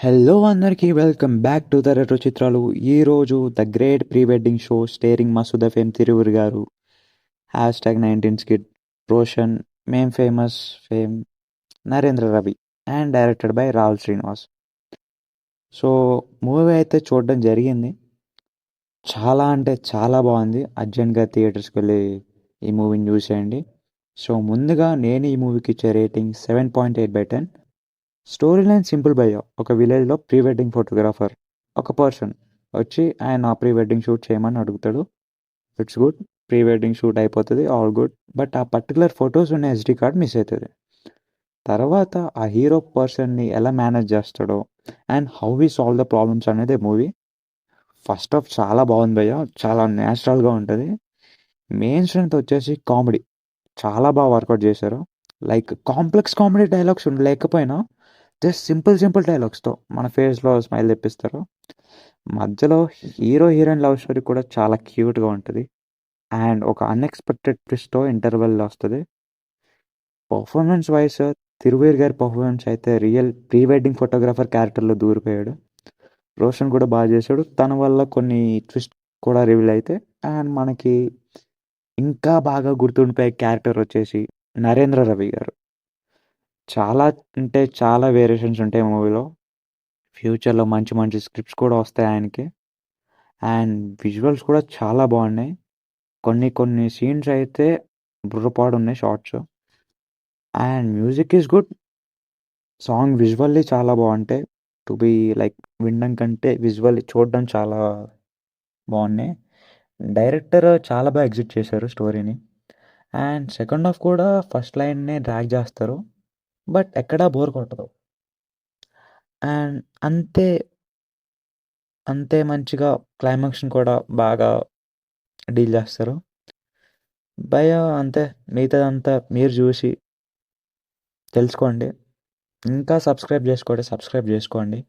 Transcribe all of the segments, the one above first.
Hello అందరికీ welcome back to the retro చిత్రాలు. ఈరోజు the great pre wedding show starring Masooda fame Thiruveer గారు, hashtag 19 skit, Roshan, Mem famous fame, Narendra Ravi and directed by Rahul Srinivas. So movie అయితే చూడడం జరిగింది. చాలా అంటే చాలా బాగుంది. అర్జెంట్గా థియేటర్స్కి వెళ్ళి ఈ మూవీని చూసేయండి. సో ముందుగా నేను ఈ మూవీకి ఇచ్చే రేటింగ్ 7.8/10. స్టోరీ లైన్ సింపుల్ భయ్య. ఒక విలేజ్లో ప్రీ వెడ్డింగ్ ఫోటోగ్రాఫర్ ఒక పర్సన్ వచ్చి ఆయన ప్రీ వెడ్డింగ్ షూట్ చేయమని అడుగుతాడు. It's good. Pre wedding shoot అయిపోతుంది, ఆల్ గుడ్. బట్ ఆ పర్టికులర్ ఫొటోస్ ఉన్న ఎస్డి కార్డ్ మిస్ అవుతుంది. తర్వాత ఆ హీరో పర్సన్ని ఎలా మేనేజ్ చేస్తాడో and how we solve the problems అనేది మూవీ. ఫస్ట్ ఆఫ్ చాలా బాగుంది భయ్య, చాలా న్యాచురల్గా ఉంటుంది. మెయిన్ స్ట్రెంత్ వచ్చేసి కామెడీ చాలా బాగా వర్కౌట్ చేశారు. లైక్ కాంప్లెక్స్ కామెడీ డైలాగ్స్ లేకపోయినా జస్ట్ సింపుల్ సింపుల్ డైలాగ్స్తో మన ఫేస్లో స్మైల్ తెప్పిస్తారు. మధ్యలో హీరో హీరోయిన్ లవ్ స్టోరీ కూడా చాలా క్యూట్గా ఉంటుంది. అండ్ ఒక అన్ఎక్స్పెక్టెడ్ ట్విస్ట్తో ఇంటర్వెల్ వస్తుంది. పర్ఫార్మెన్స్ వైస్ తిరువేర్ గారి పర్ఫార్మెన్స్ అయితే రియల్ ప్రీ వెడ్డింగ్ ఫోటోగ్రాఫర్ క్యారెక్టర్లో దూరిపోయాడు. రోషన్ కూడా బాగా చేశాడు. తన వల్ల కొన్ని ట్విస్ట్ కూడా రివీల్ అయితే అండ్ మనకి ఇంకా బాగా గుర్తుండిపోయే క్యారెక్టర్ వచ్చేసి నరేంద్ర రవి గారు. చాలా అంటే చాలా వేరియేషన్స్ ఉంటాయి మూవీలో. ఫ్యూచర్లో మంచి మంచి స్క్రిప్ట్స్ కూడా వస్తాయి ఆయనకి. అండ్ విజువల్స్ కూడా చాలా బాగున్నాయి. కొన్ని కొన్ని సీన్స్ అయితే బుర్రపాడు ఉన్నాయి shots. And music is good. Song visually చాలా బాగుంటాయి. టు బీ లైక్ వినడం కంటే విజువల్లీ చూడడం చాలా బాగున్నాయి. డైరెక్టర్ చాలా బాగా ఎగ్జిక్యూట్ చేశారు స్టోరీని. అండ్ సెకండ్ హాఫ్ కూడా ఫస్ట్ లైన్నే డ్రాగ్ చేస్తారు, బట్ ఎక్కడా బోర్ కొట్టదు. అండ్ అంతే అంతే మంచిగా క్లైమాక్స్ని కూడా బాగా డీల్ చేస్తారు. భయ అంతే. మిగతాదంతా మీరు చూసి తెలుసుకోండి. ఇంకా సబ్స్క్రైబ్ చేసుకోండి.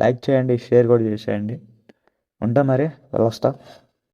లైక్ చేయండి, షేర్ కూడా చేసేయండి. ఉంటా మరి, వస్తా.